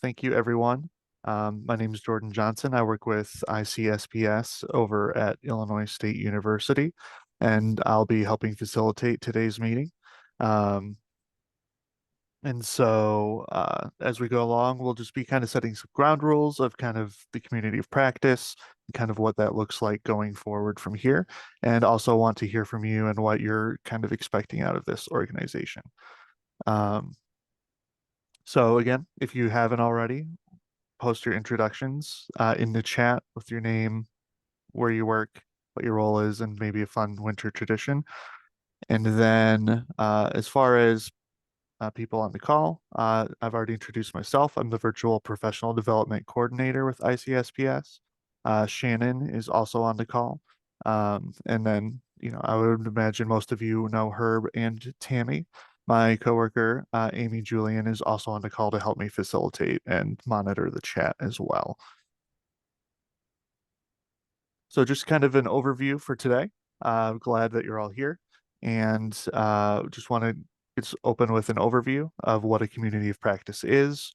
Thank you, everyone. My name is Jordan Johnson. I work with ICSPS over at Illinois State University, and I'll be helping facilitate today's meeting. Um, as we go along, we'll just be kind of setting some ground rules of kind of the community of practice, kind of what that looks like going forward from here, and also want to hear from you and what you're kind of expecting out of this organization. Um, so again, if you haven't already, post your introductions in the chat with your name, where you work, what your role is, and maybe a fun winter tradition. And then as far as people on the call, I've already introduced myself. I'm the Virtual Professional Development Coordinator with ICSPS. Shannon is also on the call. And then, I would imagine most of you know Herb and Tammy. My coworker, Amy Julian, is also on the call to help me facilitate and monitor the chat as well. So just kind of an overview for today. Glad that you're all here, and just want to get open with an overview of what a community of practice is.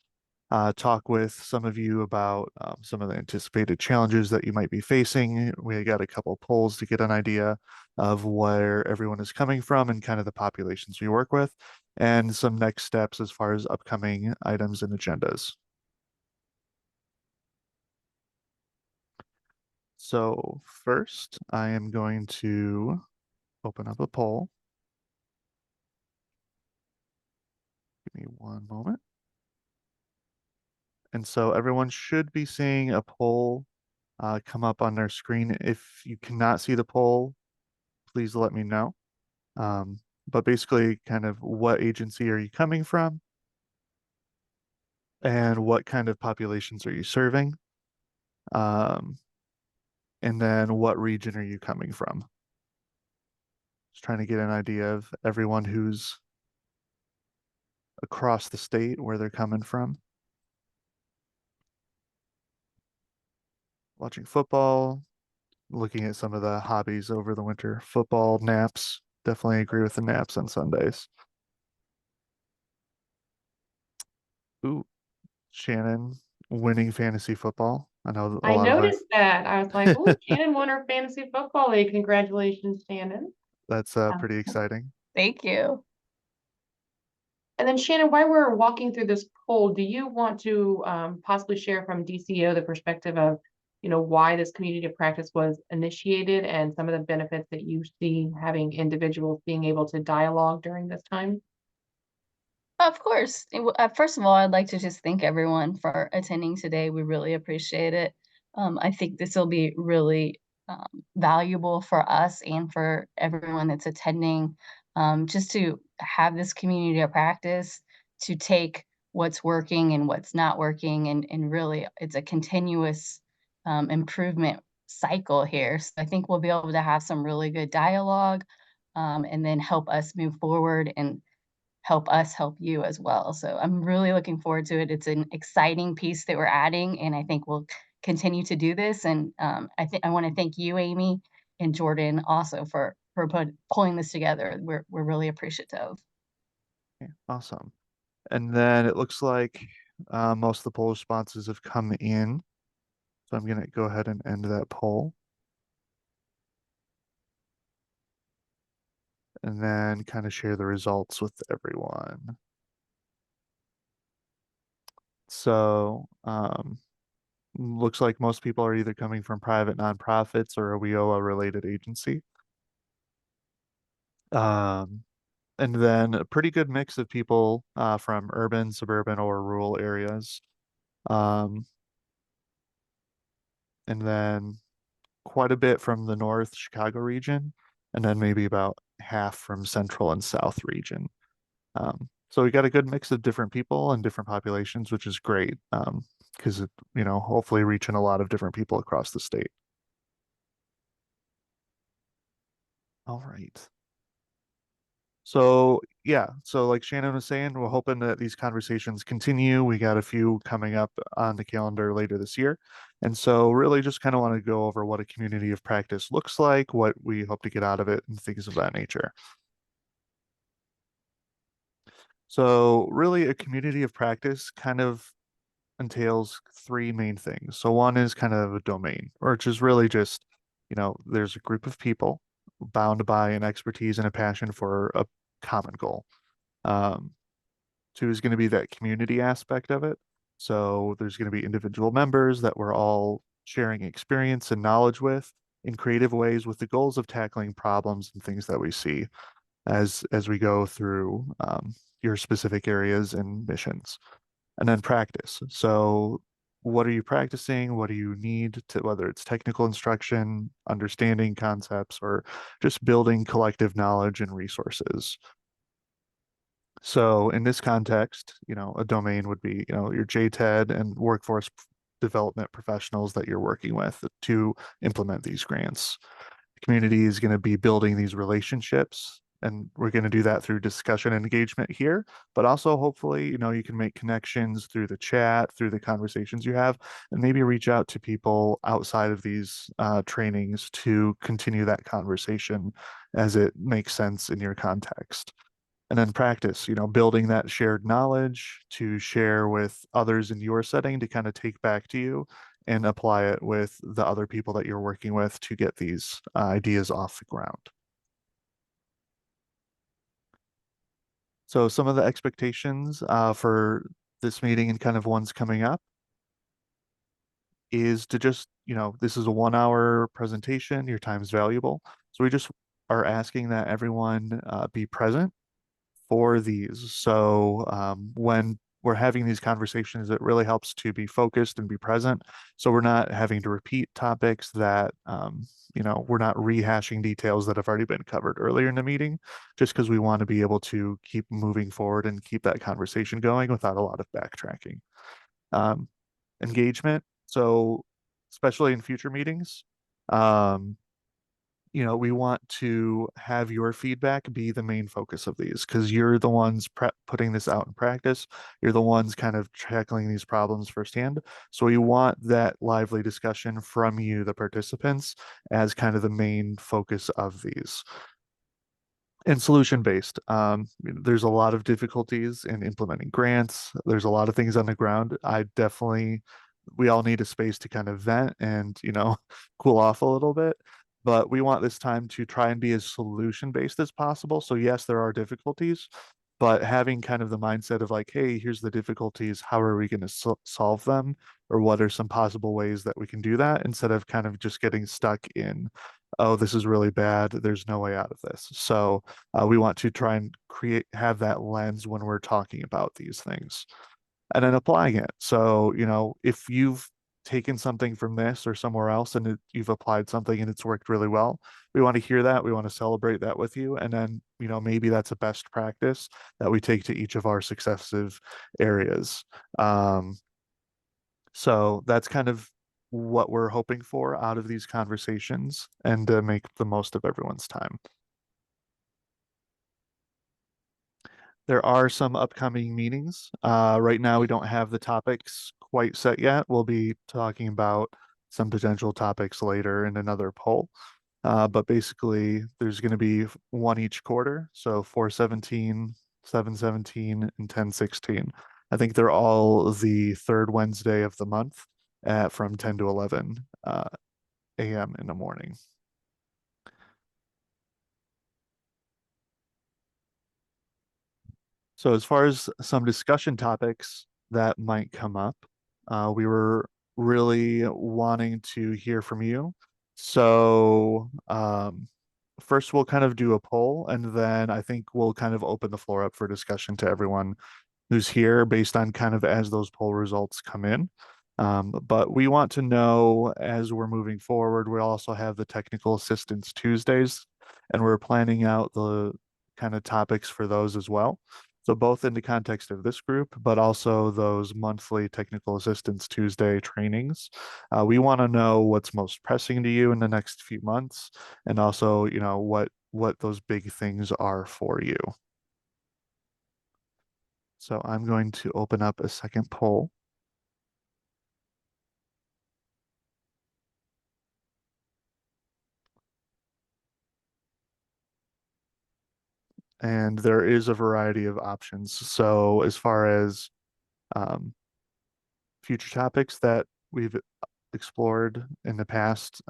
Talk with some of you about some of the anticipated challenges that you might be facing. We got a couple polls to get an idea of where everyone is coming from and kind of the populations we work with, and some next steps as far as upcoming items and agendas. So first, I am going to open up a poll. Give me one moment. And so everyone should be seeing a poll come up on their screen. If you cannot see the poll, please let me know. But basically, kind of what agency are you coming from? And what kind of populations are you serving? Um, and then what region are you coming from? Just trying to get an idea of everyone who's across the state, where they're coming from. Watching football, looking at some of the hobbies over the winter. Football, naps. Definitely agree with the naps on Sundays. Ooh, Shannon winning fantasy football. I know a I lot of our noticed that. I was like, "Oh, Shannon won her fantasy football league. Congratulations, Shannon." that's pretty exciting. Thank you. And then, Shannon, while we're walking through this poll, do you want to possibly share from DCO the perspective of, why this community of practice was initiated and some of the benefits that you see having individuals being able to dialogue during this time? Of course. First of all, I'd like to just thank everyone for attending today. We really appreciate it. I think this will be really valuable for us and for everyone that's attending, just to have this community of practice, to take what's working and what's not working. And really, it's a continuous improvement cycle here. So I think we'll be able to have some really good dialogue, and then help us move forward and help us help you as well. So I'm really looking forward to it. It's an exciting piece that we're adding, and I think we'll continue to do this. And I want to thank you, Amy and Jordan, also for pulling this together. We're really appreciative. Okay, awesome. And then it looks like most of the poll responses have come in. So I'm going to go ahead and end that poll. And then kind of share the results with everyone. So looks like most people are either coming from private nonprofits or a WIOA related agency. And then a pretty good mix of people from urban, suburban, or rural areas. Um, and then quite a bit from the North Chicago region, and then maybe about half from Central and South region. So we got a good mix of different people and different populations, which is great because hopefully reaching a lot of different people across the state. All right. So yeah, so like Shannon was saying, we're hoping that these conversations continue. We got a few coming up on the calendar later this year. And so really just kind of want to go over what a community of practice looks like, what we hope to get out of it, and things of that nature. So really a community of practice kind of entails three main things. So one is kind of a domain, which is really just, there's a group of people bound by an expertise and a passion for a common goal. Um, Two is going to be that community aspect of it. So there's going to be individual members that we're all sharing experience and knowledge with in creative ways with the goals of tackling problems and things that we see as we go through your specific areas and missions. And then practice. So what are you practicing? What do you need to, whether it's technical instruction, understanding concepts, or just building collective knowledge and resources? So in this context, a domain would be, your JTED and workforce development professionals that you're working with to implement these grants. The community is going to be building these relationships, and we're going to do that through discussion and engagement here, but also hopefully, you can make connections through the chat, through the conversations you have, and maybe reach out to people outside of these trainings to continue that conversation as it makes sense in your context. And then practice, building that shared knowledge to share with others in your setting to kind of take back to you and apply it with the other people that you're working with to get these ideas off the ground. So some of the expectations for this meeting and kind of ones coming up is to just, this is a 1 hour presentation, your time is valuable. So we just are asking that everyone be present for these. So when we're having these conversations, it really helps to be focused and be present. So we're not having to repeat topics that, we're not rehashing details that have already been covered earlier in the meeting, just because we want to be able to keep moving forward and keep that conversation going without a lot of backtracking. Um, Engagement. So especially in future meetings, um, we want to have your feedback be the main focus of these because you're the ones putting this out in practice. You're the ones kind of tackling these problems firsthand. So we want that lively discussion from you, the participants, as kind of the main focus of these. And solution based. There's a lot of difficulties in implementing grants. There's a lot of things on the ground. We all need a space to kind of vent and, cool off a little bit. But we want this time to try and be as solution based as possible. So, yes, there are difficulties, but having kind of the mindset of like, hey, here's the difficulties. How are we going to solve them? Or what are some possible ways that we can do that instead of kind of just getting stuck in, oh, this is really bad. There's no way out of this. So, we want to try and have that lens when we're talking about these things and then applying it. So, if you've taken something from this or somewhere else and you've applied something and it's worked really well, we want to hear that. We want to celebrate that with you. And then, maybe that's a best practice that we take to each of our successive areas. So that's kind of what we're hoping for out of these conversations and to make the most of everyone's time. There are some upcoming meetings. Right now, we don't have the topics quite set yet. We'll be talking about some potential topics later in another poll. But basically, there's going to be one each quarter. So 4/17, 7/17, and 10/16. I think they're all the third Wednesday of the month from 10 to 11 a.m. in the morning. So as far as some discussion topics that might come up, we were really wanting to hear from you. So first we'll kind of do a poll, and then I think we'll kind of open the floor up for discussion to everyone who's here based on kind of as those poll results come in. But we want to know as we're moving forward, we also have the technical assistance Tuesdays, and we're planning out the kind of topics for those as well. So both in the context of this group, but also those monthly technical assistance Tuesday trainings. We want to know what's most pressing to you in the next few months, and also, what those big things are for you. So I'm going to open up a second poll. And there is a variety of options. So as far as um, future topics that we've explored in the past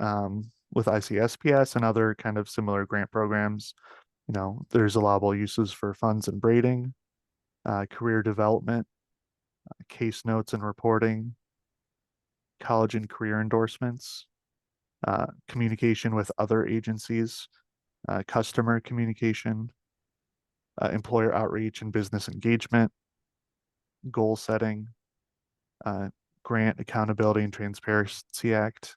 with ICSPS and other kind of similar grant programs. You know, there's allowable uses for funds and braiding, career development, case notes and reporting, college and career endorsements, communication with other agencies, customer communication, employer outreach and business engagement, goal setting, uh, Grant Accountability and Transparency Act,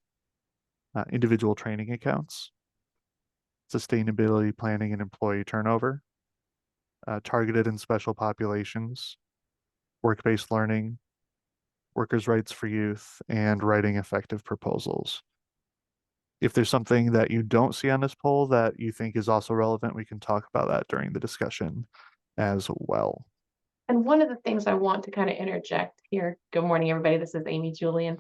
individual training accounts, sustainability planning and employee turnover, targeted and special populations, work-based learning, workers' rights for youth, and writing effective proposals. If there's something that you don't see on this poll that you think is also relevant, we can talk about that during the discussion as well. And one of the things I want to kind of interject here, good morning, everybody. This is Amy Julian,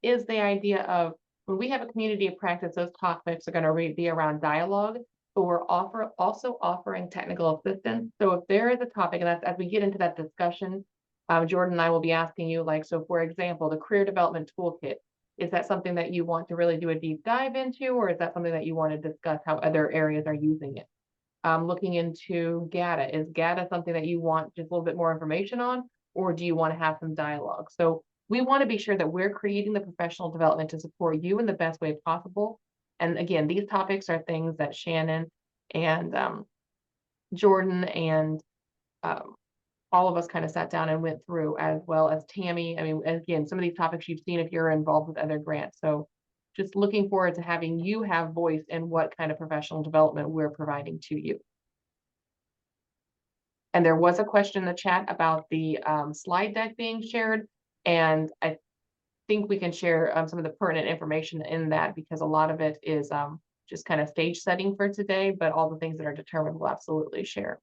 is the idea of when we have a community of practice, those topics are going to be around dialogue, but we're also offering technical assistance. So if there is a topic, and that's as we get into that discussion, Jordan and I will be asking you, like, so for example, the career development toolkit, is that something that you want to really do a deep dive into, or is that something that you want to discuss how other areas are using it? Looking into GATA, is GATA something that you want just a little bit more information on, or do you want to have some dialogue? So we want to be sure that we're creating the professional development to support you in the best way possible. And again, these topics are things that Shannon and Jordan and all of us kind of sat down and went through, as well as Tammy. I mean, again, some of these topics you've seen if you're involved with other grants. So just looking forward to having you have voice in what kind of professional development we're providing to you. And there was a question in the chat about the slide deck being shared. And I think we can share some of the pertinent information in that, because a lot of it is just kind of stage setting for today, but all the things that are determined we'll absolutely share.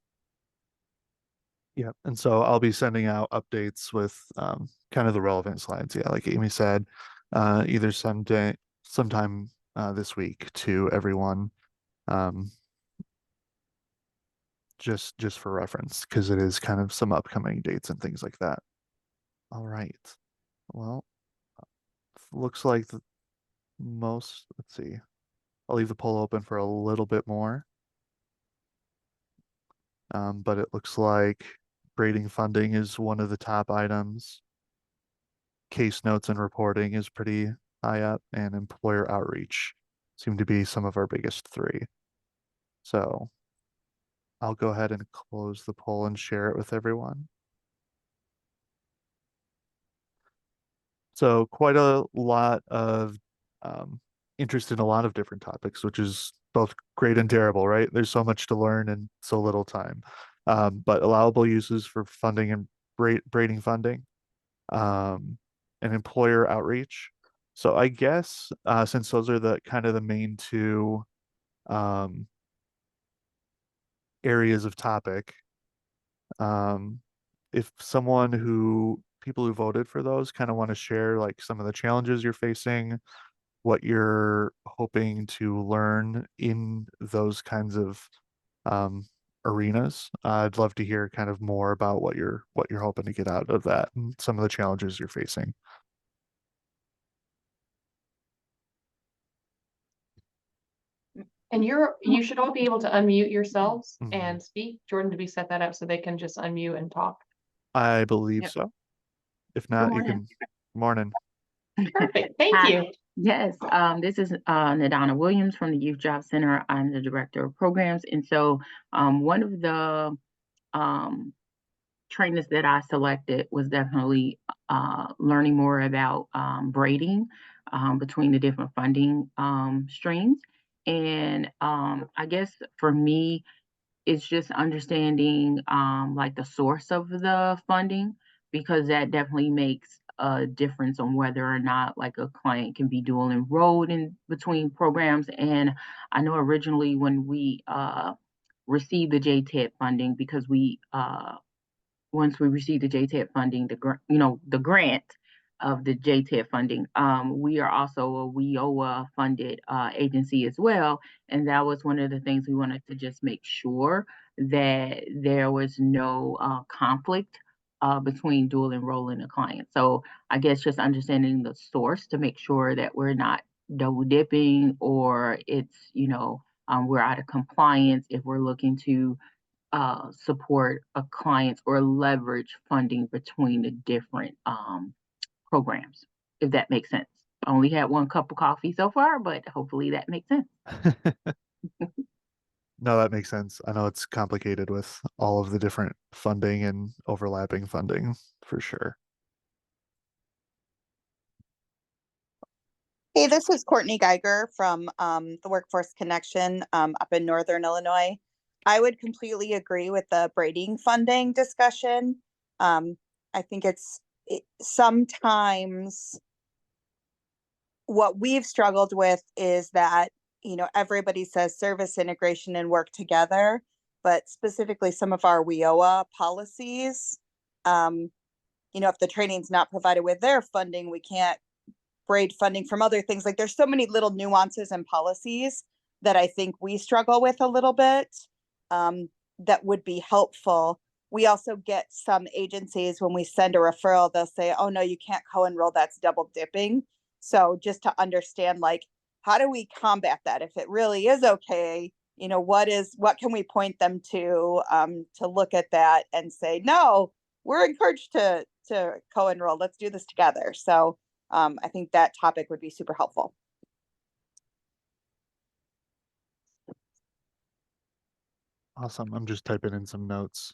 Yeah, and so I'll be sending out updates with kind of the relevant slides. Yeah, like Amy said, either sometime this week to everyone, just for reference, because it is kind of some upcoming dates and things like that. All right. Well, looks like let's see. I'll leave the poll open for a little bit more. But it looks like grading funding is one of the top items. Case notes and reporting is pretty high up, and employer outreach seem to be some of our biggest three. So I'll go ahead and close the poll and share it with everyone. So quite a lot of interest in a lot of different topics, which is both great and terrible, right? There's so much to learn and so little time. But allowable uses for funding and braiding funding, and employer outreach. So I guess since those are the kind of the main two um, areas of topic, um, if people who voted for those kind of want to share like some of the challenges you're facing, what you're hoping to learn in those kinds of arenas. I'd love to hear kind of more about what you're hoping to get out of that and some of the challenges you're facing. And you should all be able to unmute yourselves Mhm. and speak. Jordan, to be set that up so they can just unmute and talk. I believe Yep. so. If Good not, you morning. can. Morning. Perfect. Thank Hi. you. Yes, this is Nadana Williams from the Youth Job Center. I'm the director of programs. And so one of the trainers that I selected was definitely learning more about braiding between the different funding streams. And I guess for me, it's just understanding like the source of the funding, because that definitely makes a difference on whether or not like a client can be dual enrolled in between programs. And I know originally when we received the JTED funding, because we once we received the JTED funding, the grant of the JTED funding, we are also a WIOA funded agency as well. And that was one of the things we wanted to just make sure that there was no conflict between dual enrolling and clients. So I guess just understanding the source to make sure that we're not double dipping, or it's, we're out of compliance if we're looking to support a client or leverage funding between the different programs, if that makes sense. I only had one cup of coffee so far, but hopefully that makes sense. No, that makes sense. I know it's complicated with all of the different funding and overlapping funding for sure. Hey, this is Courtney Geiger from the Workforce Connection up in Northern Illinois. I would completely agree with the braiding funding discussion. I think sometimes what we've struggled with is that, everybody says service integration and work together, but specifically some of our WIOA policies, if the training's not provided with their funding, we can't braid funding from other things. Like there's so many little nuances and policies that I think we struggle with a little bit, that would be helpful. We also get some agencies, when we send a referral, they'll say, oh no, you can't co-enroll, that's double dipping. So just to understand, like, how do we combat that? If it really is okay, what can we point them to look at that and say, no, we're encouraged to co-enroll, let's do this together. So I think that topic would be super helpful. Awesome. I'm just typing in some notes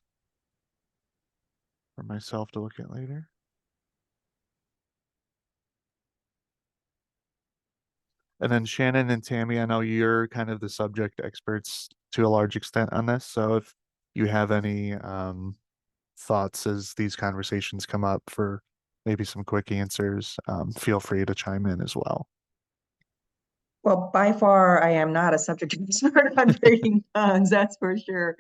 for myself to look at later. And then Shannon and Tammy, I know you're kind of the subject experts to a large extent on this. So if you have any thoughts as these conversations come up for maybe some quick answers, feel free to chime in as well. Well, by far, I am not a subject expert on trading funds, that's for sure.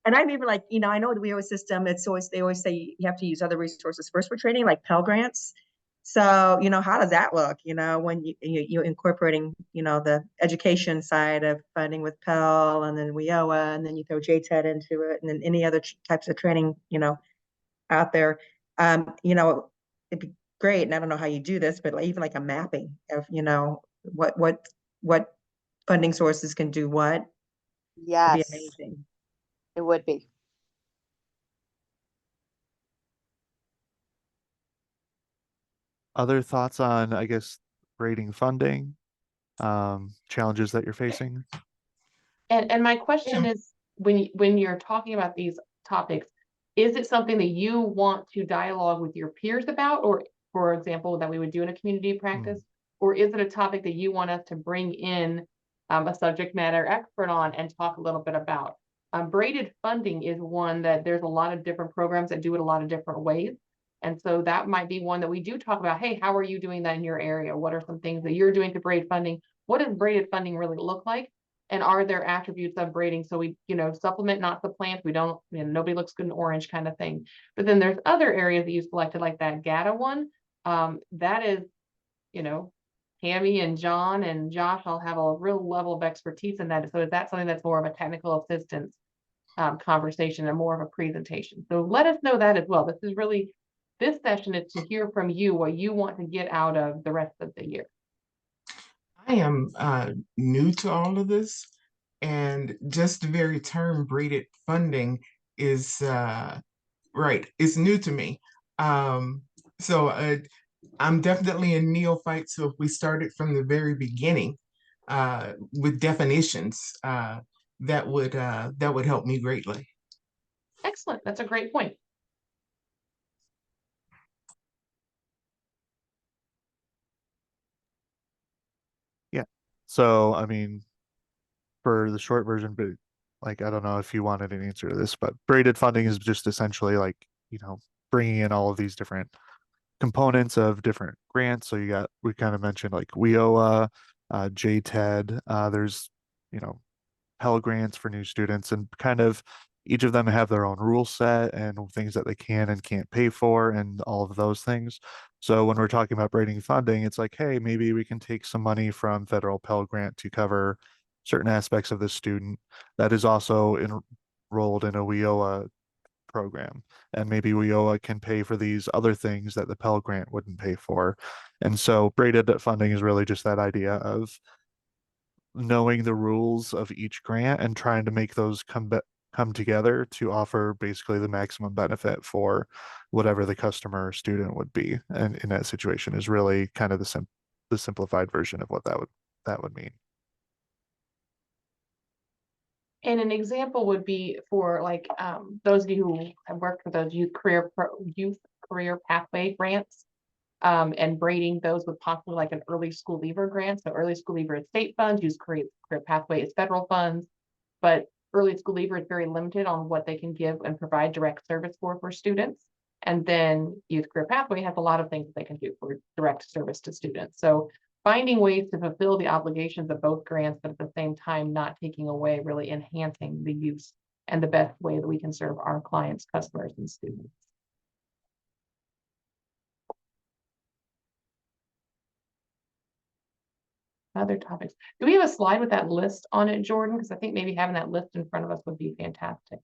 And I'm even like, I know the WIO system, they always say you have to use other resources first for trading, like Pell Grants. So, how does that look, when you're incorporating, the education side of funding with Pell and then WIOA, and then you throw JTED into it, and then any other types of training, out there. It'd be great. And I don't know how you do this, but even like a mapping of, what funding sources can do what. Would be Yes, amazing. it would be. Other thoughts on, I guess, grading funding, challenges that you're facing? And my question is, when you're talking about these topics, is it something that you want to dialogue with your peers about, or for example, that we would do in a community practice, or is it a topic that you want us to bring in a subject matter expert on and talk a little bit about? Braided funding is one that there's a lot of different programs that do it a lot of different ways. And so that might be one that we do talk about. Hey, how are you doing that in your area? What are some things that you're doing to braid funding? What does braided funding really look like? And are there attributes of braiding? So we, supplement, not supplant. We don't, nobody looks good in orange kind of thing. But then there's other areas that you selected, like that GATA one. That is, Tammy and John and Josh all have a real level of expertise in that. So is that something that's more of a technical assistance conversation and more of a presentation? So let us know that as well. This session is to hear from you what you want to get out of the rest of the year. I am new to all of this, and just the very term braided funding is right. It's new to me. So I'm definitely a neophyte. So if we started from the very beginning with definitions, that would help me greatly. Excellent. That's a great point. Yeah. So, I mean, for the short version, but like, I don't know if you wanted an answer to this, but braided funding is just essentially like, bringing in all of these different components of different grants. So we kind of mentioned like WIOA, JTED, there's, Pell Grants for new students, and kind of each of them have their own rule set and things that they can and can't pay for and all of those things. So when we're talking about braiding funding, it's like, hey, maybe we can take some money from federal Pell Grant to cover certain aspects of the student that is also enrolled in a WIOA program. And maybe WIOA can pay for these other things that the Pell Grant wouldn't pay for. And so braided funding is really just that idea of knowing the rules of each grant and trying to make those come together to offer basically the maximum benefit for whatever the customer or student would be. And in that situation is really kind of the simplified version of what that would mean. And an example would be for like those of you who have worked with those youth career pathway grants, and braiding those with possibly like an early school leaver grant. So early school leaver is state funds, youth career pathway is federal funds, but early school leaver is very limited on what they can give and provide direct service for students. And then youth career pathway has a lot of things that they can do for direct service to students. So finding ways to fulfill the obligations of both grants, but at the same time, not taking away, really enhancing the use and the best way that we can serve our clients, customers, and students. Other topics. Do we have a slide with that list on it, Jordan? Because I think maybe having that list in front of us would be fantastic.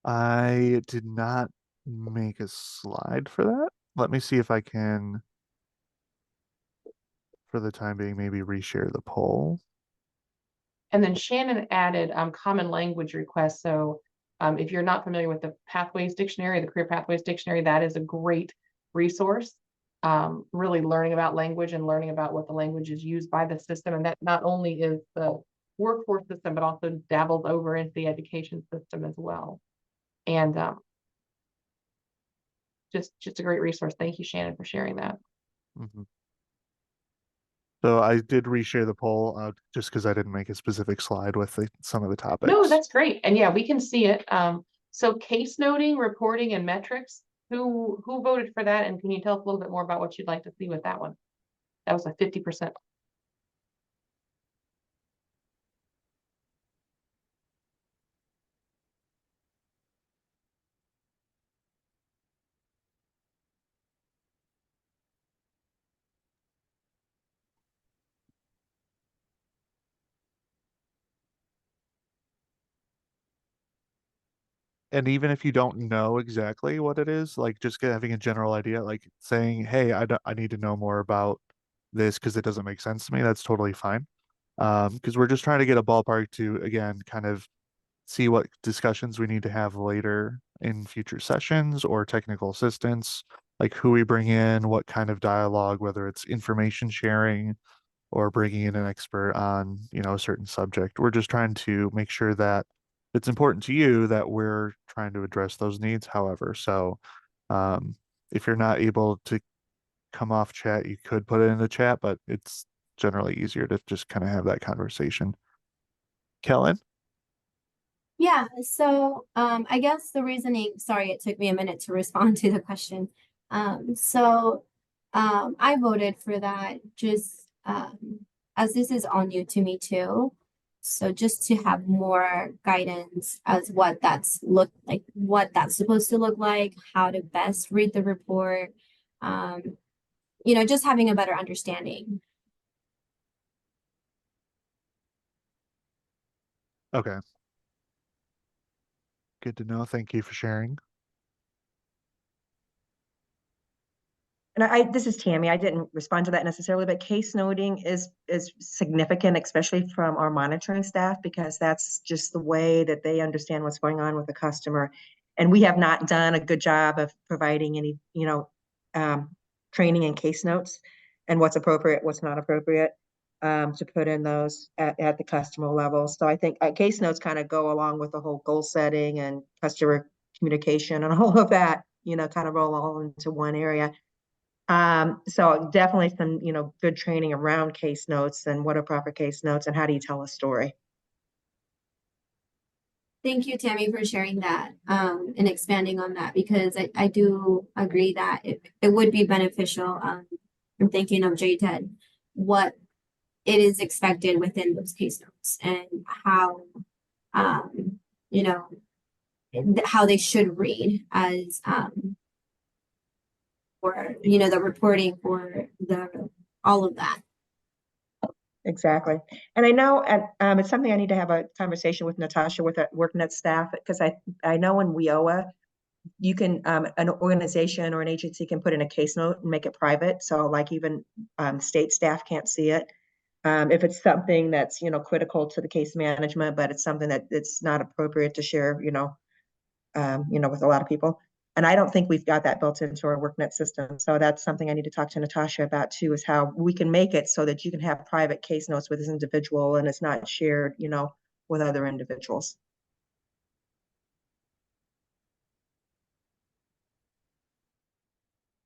I did not make a slide for that. Let me see if I can, for the time being, maybe reshare the poll. And then Shannon added common language requests. So if you're not familiar with the Pathways Dictionary, the Career Pathways Dictionary, that is a great resource. Really learning about language and learning about what the language is used by the system. And that not only is the workforce system, but also dabbles over into the education system as well. And just a great resource. Thank you, Shannon, for sharing that. Mm-hmm. So I did reshare the poll just because I didn't make a specific slide with some of the topics. No, that's great. And yeah, we can see it. So case noting, reporting, and metrics, who voted for that? And can you tell us a little bit more about what you'd like to see with that one? That was a 50%. And even if you don't know exactly what it is, like just having a general idea, like saying, hey, I need to know more about this because it doesn't make sense to me, that's totally fine. Because we're just trying to get a ballpark to, again, kind of see what discussions we need to have later in future sessions or technical assistance, like who we bring in, what kind of dialogue, whether it's information sharing or bringing in an expert on, a certain subject. We're just trying to make sure that it's important to you that we're trying to address those needs. However, so if you're not able to come off chat, you could put it in the chat, but it's generally easier to just kind of have that conversation. Kellen? Yeah, so I guess the reasoning, sorry, it took me a minute to respond to the question. I voted for that just as this is all new to me too. So just to have more guidance as what that's what that's supposed to look like, how to best read the report, just having a better understanding. Okay. Good to know. Thank you for sharing. And this is Tammy. I didn't respond to that necessarily, but case noting is significant, especially from our monitoring staff, because that's just the way that they understand what's going on with the customer. And we have not done a good job of providing any, training and case notes and what's appropriate, what's not appropriate, to put in those at the customer level. So I think case notes kind of go along with the whole goal setting and customer communication and all of that, kind of roll all into one area. So definitely some, good training around case notes and what are proper case notes and how do you tell a story. Thank you, Tammy, for sharing that and expanding on that, because I do agree that it would be beneficial. I'm thinking of JTED, what it is expected within those case notes and how, how they should read as for the reporting for all of that. Exactly. And I know it's something I need to have a conversation with Natasha with WorkNet staff, because I know in WIOA you can, an organization or an agency can put in a case note and make it private. So like even state staff can't see it. If it's something that's, critical to the case management, but it's something that it's not appropriate to share, with a lot of people. And I don't think we've got that built into our WorkNet system. So that's something I need to talk to Natasha about too, is how we can make it so that you can have private case notes with this individual and it's not shared, with other individuals.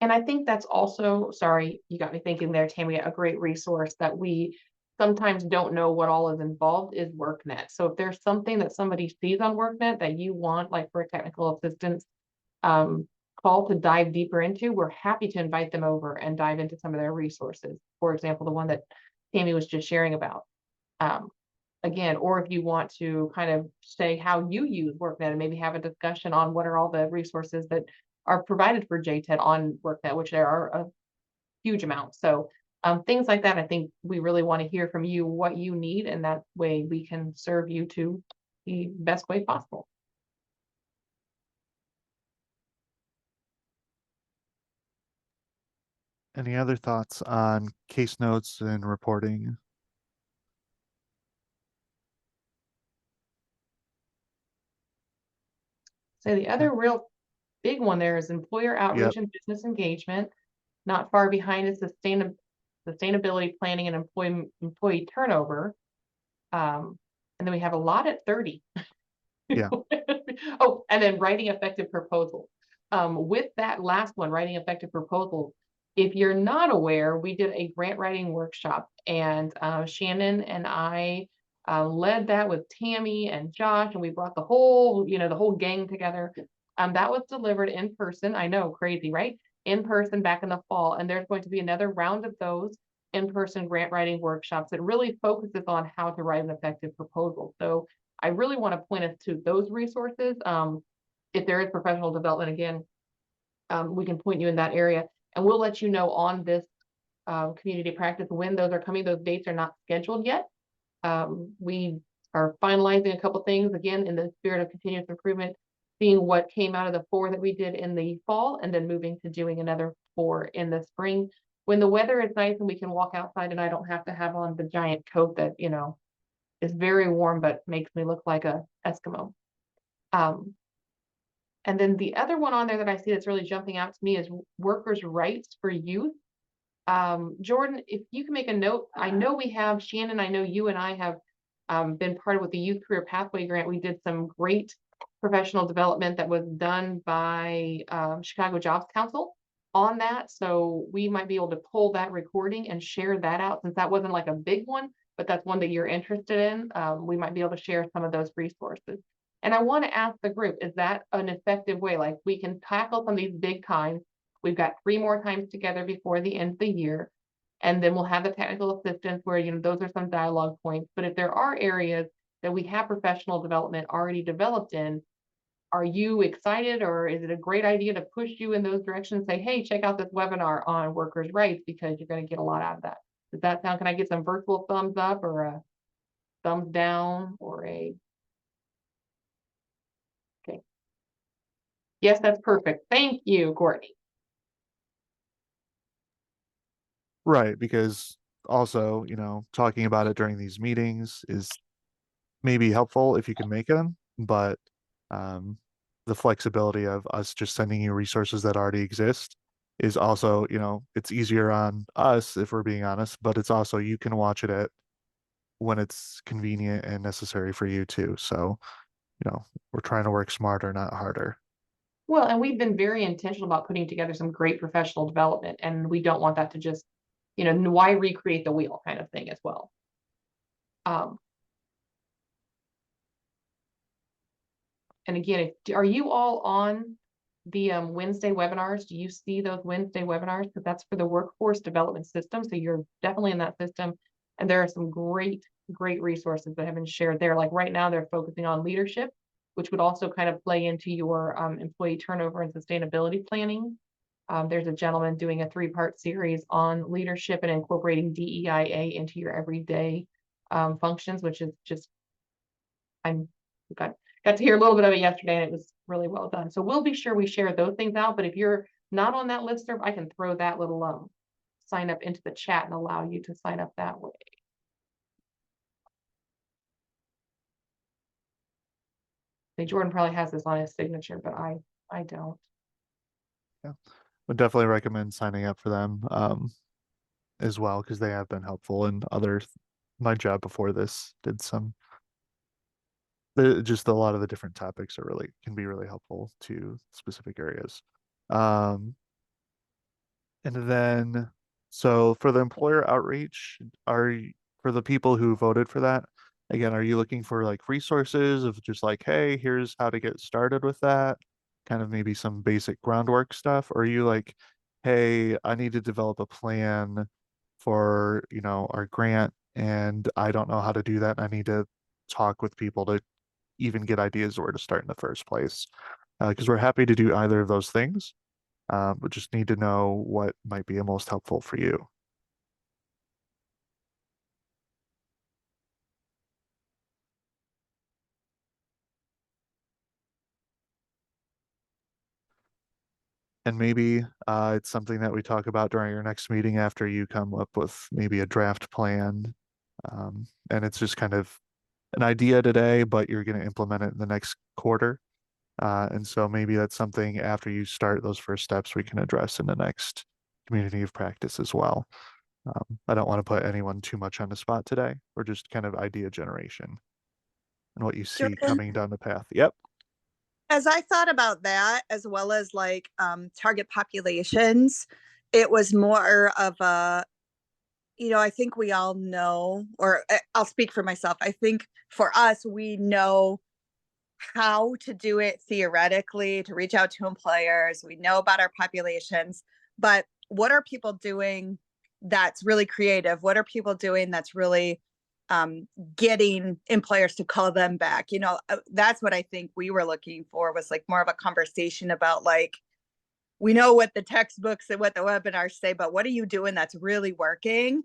And I think that's also, sorry, you got me thinking there, Tammy, a great resource that we sometimes don't know what all is involved is WorkNet. So if there's something that somebody sees on WorkNet that you want, like for a technical assistance call to dive deeper into, we're happy to invite them over and dive into some of their resources. For example, the one that Tammy was just sharing about. Again, or if you want to kind of say how you use WorkNet and maybe have a discussion on what are all the resources that are provided for JTED on WorkNet, which there are a huge amount. So things like that, I think we really want to hear from you what you need, and that way we can serve you to the best way possible. Any other thoughts on case notes and reporting? So the other real big one there is employer outreach and business engagement. Not far behind is sustainability planning and employee turnover. And then we have a lot at 30. Yeah. Oh, and then writing effective proposals. With that last one, writing effective proposals, if you're not aware, we did a grant writing workshop, and Shannon and I led that with Tammy and Josh, and we brought the whole, the whole gang together. That was delivered in person. I know, crazy, right? In person back in the fall, and there's going to be another round of those in-person grant writing workshops that really focuses on how to write an effective proposal. So I really want to point us to those resources. If there is professional development, again, we can point you in that area, and we'll let you know on this community practice when those are coming. Those dates are not scheduled yet. We are finalizing a couple things, again, in the spirit of continuous improvement, seeing what came out of the 4 that we did in the fall, and then moving to doing another 4 in the spring. When the weather is nice and we can walk outside and I don't have to have on the giant coat that, is very warm but makes me look like a Eskimo. And then the other one on there that I see that's really jumping out to me is workers' rights for youth. Jordan, if you can make a note, I know we have, Shannon, I know you and I have been part of with the Youth Career Pathway Grant. We did some great professional development that was done by Chicago Jobs Council on that. So we might be able to pull that recording and share that out, since that wasn't like a big one, but that's one that you're interested in. We might be able to share some of those resources. And I want to ask the group, is that an effective way? Like, we can tackle some of these big times. We've got 3 more times together before the end of the year. And then we'll have the technical assistance where, those are some dialogue points. But if there are areas that we have professional development already developed in, are you excited, or is it a great idea to push you in those directions? Say, hey, check out this webinar on workers' rights, because you're going to get a lot out of that. Does that sound, can I get some virtual thumbs up or a thumbs down or a, okay. Yes, that's perfect. Thank you, Courtney. Right, because also, talking about it during these meetings is maybe helpful if you can make them, but the flexibility of us just sending you resources that already exist is also, it's easier on us if we're being honest, but it's also, you can watch it at when it's convenient and necessary for you too. So, we're trying to work smarter, not harder. Well, and we've been very intentional about putting together some great professional development, and we don't want that to just, why recreate the wheel kind of thing as well. And again, are you all on the Wednesday webinars? Do you see those Wednesday webinars? Because that's for the workforce development system. So you're definitely in that system. And there are some great resources that have been shared there. Like right now, they're focusing on leadership, which would also kind of play into your employee turnover and sustainability planning. There's a gentleman doing a 3-part series on leadership and incorporating DEIA into your everyday functions, which is just, got to hear a little bit of it yesterday, and it was really well done. So we'll be sure we share those things out, but if you're not on that listserv, I can throw that little sign up into the chat and allow you to sign up that way. I think Jordan probably has this on his signature, but I don't. Yeah, would definitely recommend signing up for them as well, because they have been helpful, and my job before this did some just a lot of the different topics can be really helpful to specific areas. And then, so for the employer outreach, for the people who voted for that, again, are you looking for like resources of just like, hey, here's how to get started with that, kind of maybe some basic groundwork stuff? Or are you like, hey, I need to develop a plan for, our grant, and I don't know how to do that, and I need to talk with people to even get ideas where to start in the first place? Because we're happy to do either of those things. But just need to know what might be most helpful for you. And maybe it's something that we talk about during our next meeting after you come up with maybe a draft plan. And it's just kind of an idea today, but you're going to implement it in the next quarter. And so maybe that's something after you start those first steps we can address in the next community of practice as well. I don't want to put anyone too much on the spot today. We're just kind of idea generation and what you see Jordan, coming down the path. Yep. as I thought about that, as well as like target populations, it was more of a, I think we all know, or I'll speak for myself. I think for us, we know how to do it theoretically, to reach out to employers. We know about our populations, but what are people doing that's really creative? What are people doing that's really getting employers to call them back? That's what I think we were looking for, was like more of a conversation about like, we know what the textbooks and what the webinars say, but what are you doing that's really working?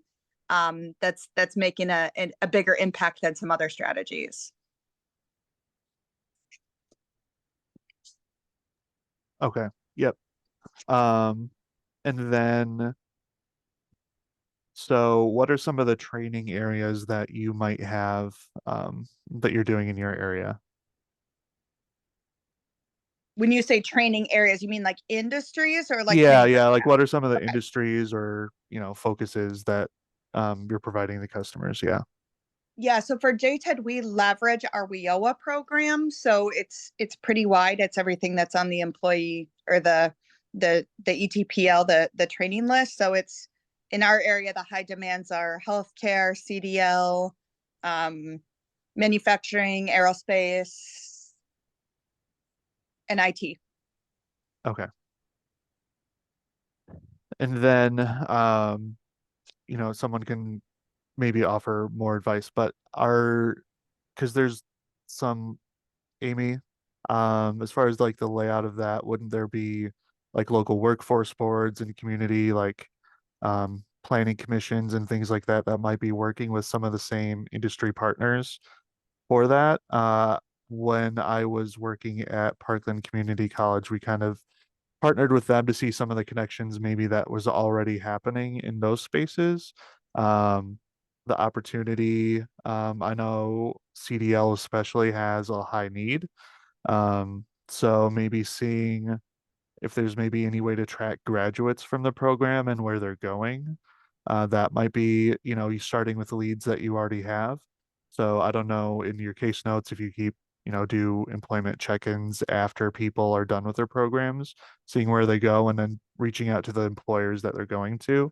That's making a bigger impact than some other strategies. Okay. Yep. Um, and then, so what are some of the training areas that you might have that you're doing in your area? When you say training areas, you mean like industries or like Yeah, training yeah. Like, programs? what are some of the Okay. industries or focuses that you're providing the customers? Yeah. Yeah, so for JTED, we leverage our WIOA program. So it's pretty wide. It's everything that's on the employee or the ETPL, the training list. So it's in our area, the high demands are healthcare, CDL, manufacturing, aerospace, and IT. Okay. And then someone can maybe offer more advice, but because there's some Amy, as far as like the layout of that, wouldn't there be like local workforce boards and community like planning commissions and things like that that might be working with some of the same industry partners for that? When I was working at Parkland Community College, we kind of partnered with them to see some of the connections maybe that was already happening in those spaces. Um, the opportunity, I know CDL especially has a high need. So maybe seeing if there's maybe any way to track graduates from the program and where they're going. That might be, you starting with the leads that you already have. So I don't know in your case notes if you keep, do employment check-ins after people are done with their programs, seeing where they go and then reaching out to the employers that they're going to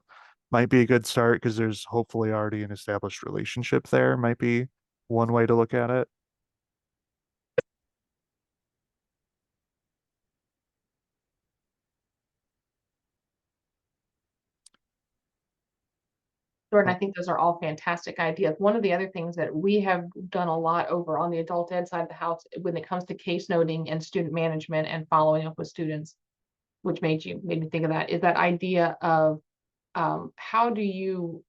might be a good start because there's hopefully already an established relationship there, might be one way to look at it. Jordan, I Oh, think those are all fantastic ideas. One of the other things that we have done a lot over on the adult ed side of the house when it comes to case noting and student management and following up with students, which made me think of that, is that idea of how do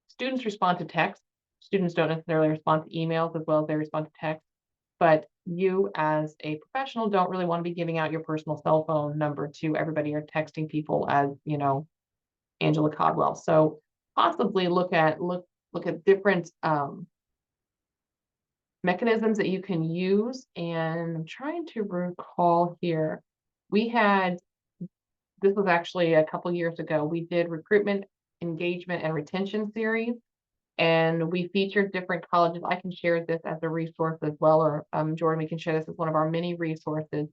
students respond to text. Students don't necessarily respond to emails as well as they respond to text. but you as a professional don't really want to be giving out your personal cell phone number to everybody or texting people as, you know, Angela Codwell. So possibly look at different mechanisms that you can use. And I'm trying to recall here, we had, this was actually a couple years ago, we did recruitment, engagement, and retention series. And we featured different colleges. I can share this as a resource as well, or Jordan, we can share this as one of our many resources.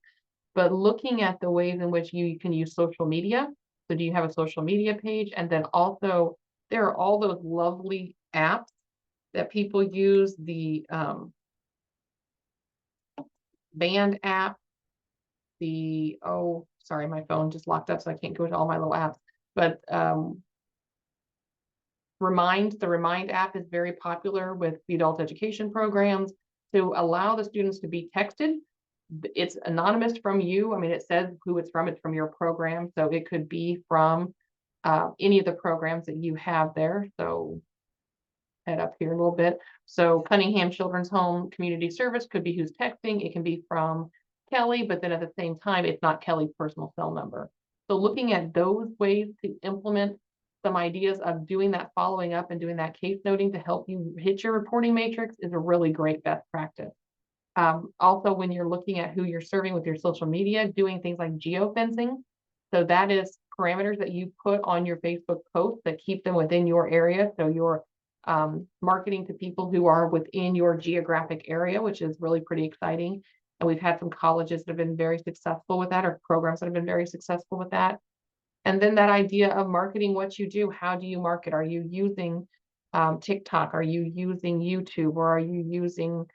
But looking at the ways in which you can use social media. So do you have a social media page? And then also there are all those lovely apps that people use, the band app, the, oh, sorry, my phone just locked up, so I can't go to all my little apps. But the Remind app is very popular with the adult education programs to allow the students to be texted. It's anonymous from you. I mean, it says who it's from your program. So it could be from any of the programs that you have there. So head up here a little bit. So Cunningham Children's Home Community Service could be who's texting. It can be from Kelly, but then at the same time, it's not Kelly's personal cell number. So looking at those ways to implement some ideas of doing that following up and doing that case noting to help you hit your reporting matrix is a really great best practice. Also, when you're looking at who you're serving with your social media, doing things like geofencing. So that is parameters that you put on your Facebook posts that keep them within your area. So you're marketing to people who are within your geographic area, which is really pretty exciting. And we've had some colleges that have been very successful with that, or programs that have been very successful with that. And then that idea of marketing what you do. How do you market? Are you using TikTok? Are you using YouTube? Or are you using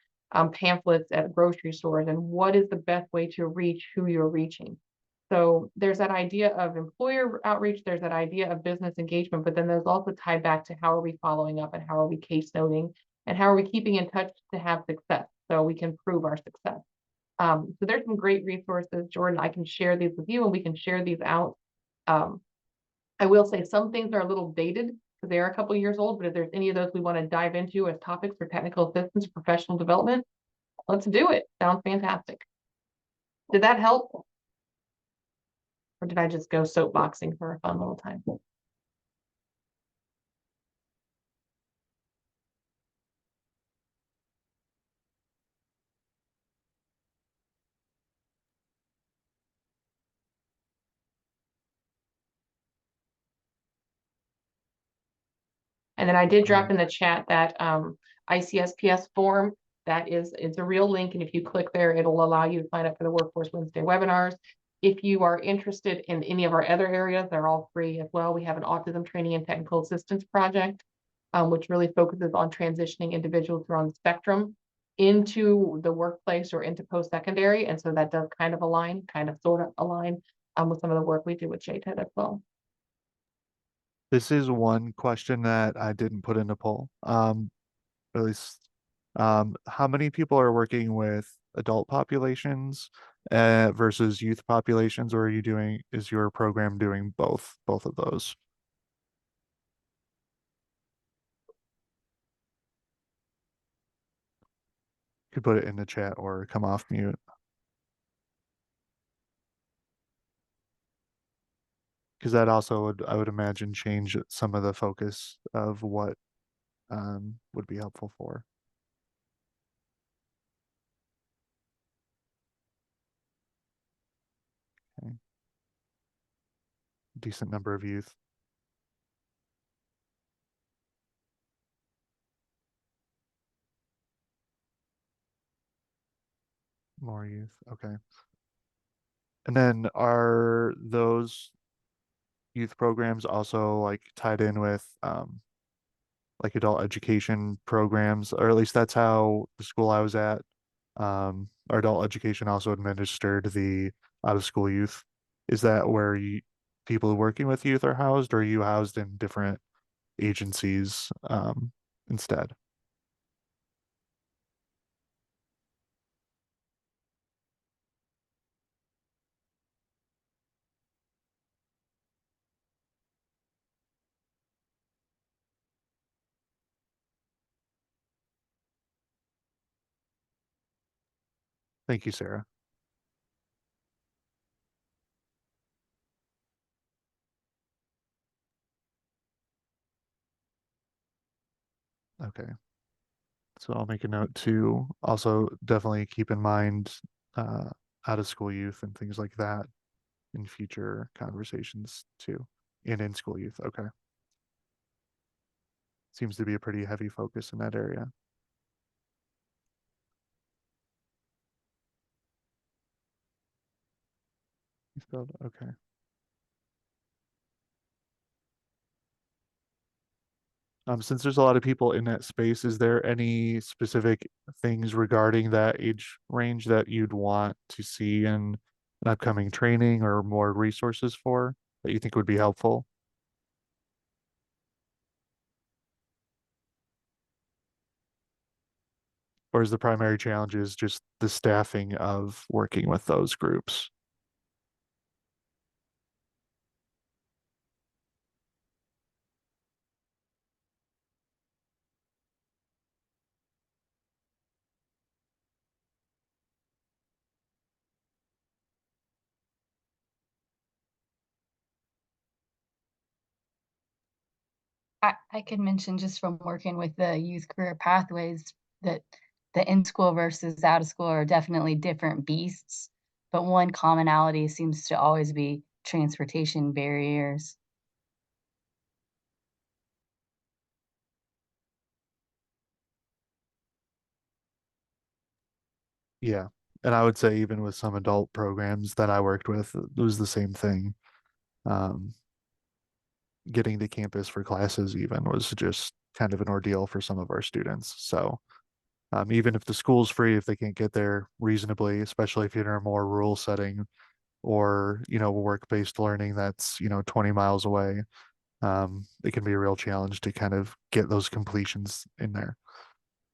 pamphlets at grocery stores? And what is the best way to reach who you're reaching? So there's that idea of employer outreach, there's that idea of business engagement, but then there's also tied back to how are we following up and how are we case noting and how are we keeping in touch to have success so we can prove our success. So there's some great resources, Jordan. I can share these with you and we can share these out. I will say some things are a little dated because they are a couple years old, but if there's any of those we want to dive into as topics for technical assistance or professional development, let's do it. Sounds fantastic. Did that help? Or did I just go soapboxing for a fun little time? And then I did drop in the chat that ICSPS form. That is, it's a real link. And if you click there, it'll allow you to sign up for the Workforce Wednesday webinars. If you are interested in any of our other areas, they're all free as well. We have an autism training and technical assistance project, which really focuses on transitioning individuals who are on the spectrum into the workplace or into post-secondary. And so that does kind of align, sort of align with some of the work we do with JTED as well. This is one question that I didn't put in a poll. At least, how many people are working with adult populations versus youth populations, or is your program doing both of those? You could put it in the chat or come off mute. Because that also would, I would imagine, change some of the focus of what would be helpful for. Okay. Decent number of youth. More youth. Okay. And then are those youth programs also like tied in with like adult education programs, or at least that's how the school I was at, our adult education also administered the out of school youth. Is that where people working with youth are housed, or are you housed in different agencies instead? Thank you, Sarah. Okay. So I'll make a note to also definitely keep in mind uh, out of school youth and things like that in future conversations too. And in school youth. Okay. Seems to be a pretty heavy focus in that area. You spelled okay. Since there's a lot of people in that space, is there any specific things regarding that age range that you'd want to see in an upcoming training or more resources for that you think would be helpful? Or is the primary challenge is just the staffing of working with those groups? I could mention just from working with the youth career pathways that the in school versus out of school are definitely different beasts, but one commonality seems to always be transportation barriers. Yeah. And I would say even with some adult programs that I worked with, it was the same thing. Um, Getting to campus for classes even was just kind of an ordeal for some of our students. So even if the school's free, if they can't get there reasonably, especially if you're in a more rural setting or, work-based learning that's, 20 miles away, it can be a real challenge to kind of get those completions in there.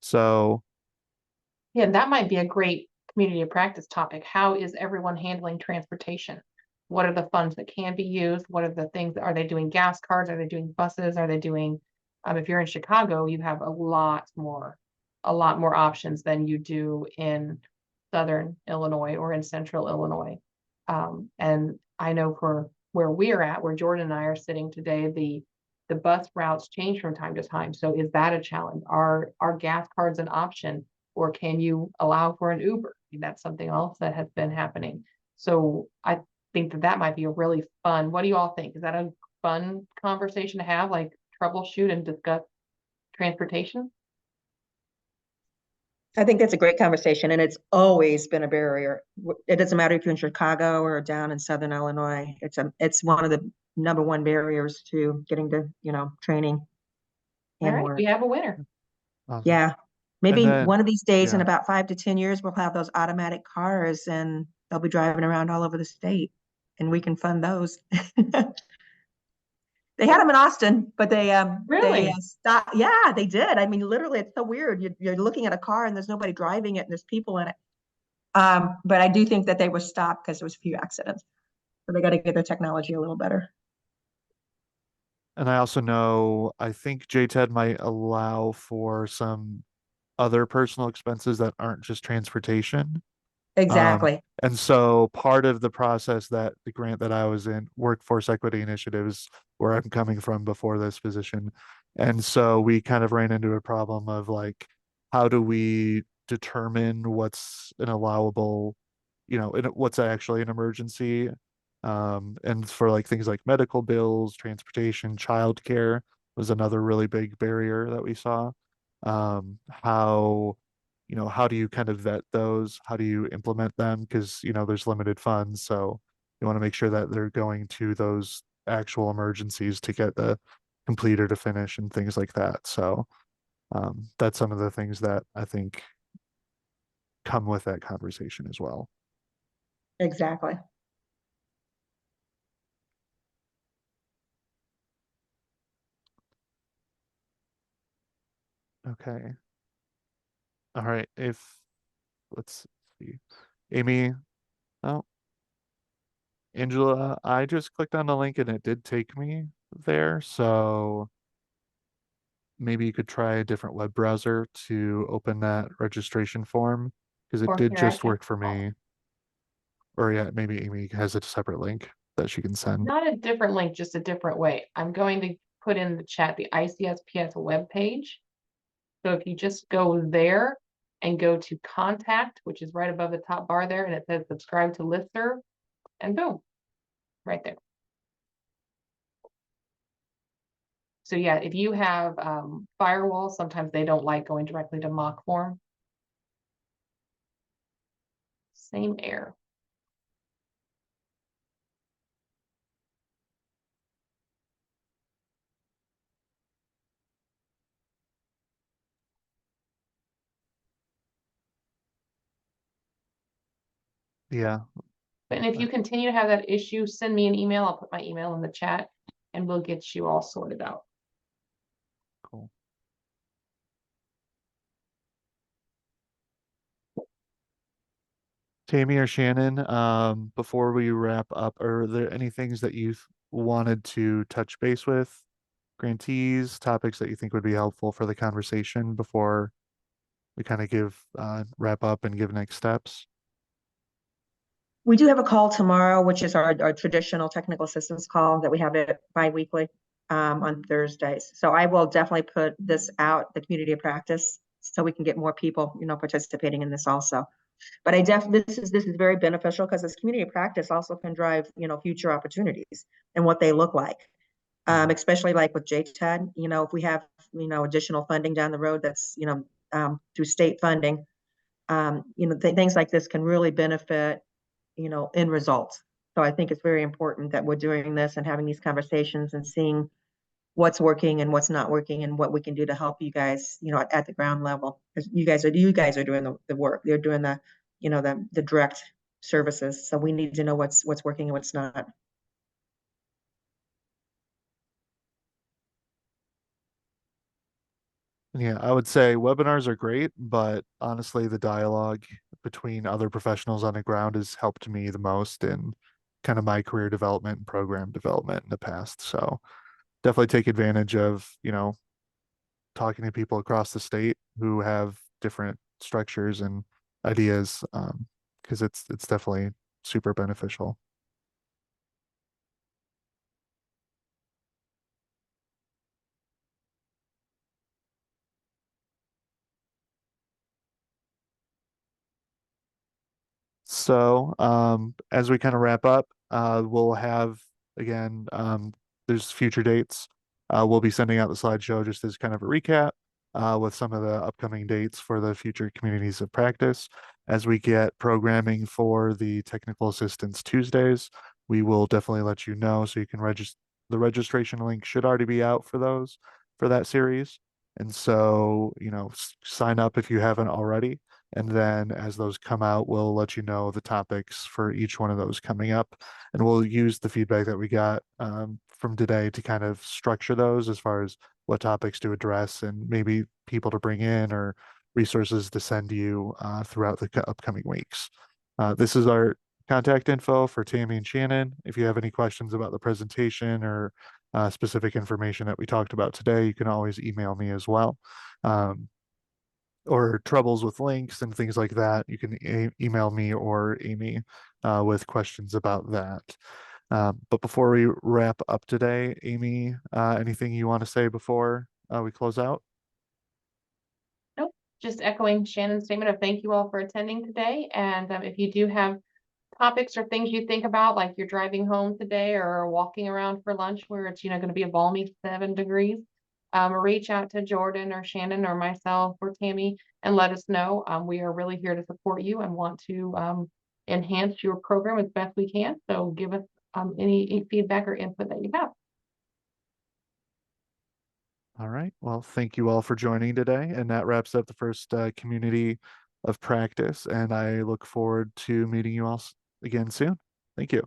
So Yeah, that might be a great community of practice topic. How is everyone handling transportation? What are the funds that can be used? What are the things? Are they doing gas cards? Are they doing buses? Are they doing, if you're in Chicago, you have a lot more options than you do in Southern Illinois or in Central Illinois. And I know for where we're at, where Jordan and I are sitting today, the bus routes change from time to time. So is that a challenge? Are gas cards an option? Or can you allow for an Uber? That's something else that has been happening. So I think that might be a really fun. What do you all think? Is that a fun conversation to have, like troubleshoot and discuss transportation? I think that's a great conversation, and it's always been a barrier. It doesn't matter if you're in Chicago or down in Southern Illinois. It's one of the number one barriers to getting to, training All and right, we work. have a winner. awesome. Yeah. And Maybe then, one of these days in yeah, about 5 to 10 years, we'll have those automatic cars and they'll be driving around all over the state and we can fund those. They had them in Austin, but they Really? stopped. Yeah, they did. I mean, literally, it's so weird. You're looking at a car and there's nobody driving it and there's people in it. But I do think that they were stopped because there was a few accidents. So they got to get their technology a little better. and I also know I think JTED might allow for some other personal expenses that aren't just transportation. Um, Exactly. and so part of the process that the grant that I was in, Workforce Equity Initiatives, where I'm coming from before this position. And so we kind of ran into a problem of like, how do we determine what's an allowable, what's actually an emergency? And for like things like medical bills, transportation, childcare was another really big barrier that we saw. How how do you kind of vet those? How do you implement them? Because, there's limited funds. So you want to make sure that they're going to those actual emergencies to get the completer to finish and things like that. So that's some of the things that I think come with that conversation as well. Exactly. Okay. All right. Let's see. Amy, oh, Angela, I just clicked on the link and it did take me there. So maybe you could try a different web browser to open that registration form because it Or did here, I just can. work for me. Or yeah, maybe Amy has a separate link that she can send. Not a different link, just a different way. I'm going to put in the chat the ICSPS webpage. So if you just go there and go to contact, which is right above the top bar there, and it says subscribe to listserv, and boom, right there. So yeah, if you have firewalls, sometimes they don't like going directly to mock form. Same error. Yeah. And if you continue to have that issue, send me an email. I'll put my email in the chat and we'll get you all sorted out. Cool. Tammy or Shannon, before we wrap up, are there any things that you wanted to touch base with? Grantees, topics that you think would be helpful for the conversation before we kind of give wrap up and give next steps? We do have a call tomorrow, which is our traditional technical assistance call that we have it bi-weekly on Thursdays. So I will definitely put this out, the community of practice, so we can get more people, participating in this also. But this is very beneficial because this community of practice also can drive, future opportunities and what they look like. Especially like with JTED, if we have, additional funding down the road that's, through state funding, things like this can really benefit, in results. So I think it's very important that we're doing this and having these conversations and seeing what's working and what's not working and what we can do to help you guys, at the ground level. Because you guys are doing the work. They're doing the direct services. So we need to know what's working and what's not. Yeah, I would say webinars are great, but honestly, the dialogue between other professionals on the ground has helped me the most in kind of my career development and program development in the past. So definitely take advantage of, talking to people across the state who have different structures and ideas, because it's definitely super beneficial. So, as we kind of wrap up, we'll have again, there's future dates. We'll be sending out the slideshow just as kind of a recap, with some of the upcoming dates for the future communities of practice. As we get programming for the technical assistance Tuesdays, we will definitely let you know so you can register. The registration link should already be out for those for that series. And so, sign up if you haven't already. And then as those come out, we'll let you know the topics for each one of those coming up. And we'll use the feedback that we got from today to kind of structure those as far as what topics to address and maybe people to bring in or resources to send you throughout the upcoming weeks. This is our contact info for Tammy and Shannon. If you have any questions about the presentation or specific information that we talked about today, you can always email me as well. Or troubles with links and things like that, you can email me or Amy with questions about that. But before we wrap up today, Amy, anything you want to say before we close out? Nope, just echoing Shannon's statement of thank you all for attending today. And if you do have topics or things you think about, like you're driving home today or walking around for lunch where it's, going to be a balmy 7 degrees, reach out to Jordan or Shannon or myself or Tammy and let us know. We are really here to support you and want to enhance your program as best we can. So give us any feedback or input that you have. All right. Well, thank you all for joining today. And that wraps up the first community of practice. And I look forward to meeting you all again soon. Thank you.